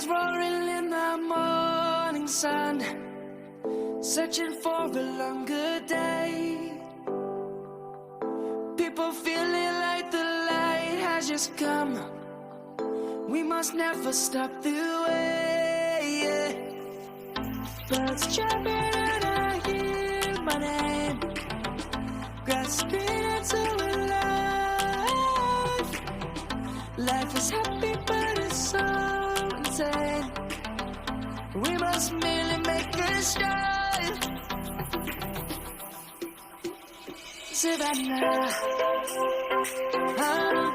lions roaring in the morning sun, searching for a longer day. People feeling like the light has just come. We must never stop the way. Birds chirping and I hear my name, grasping into life. Life is happy but it's so insane. We must merely make a start. Savannah, I'm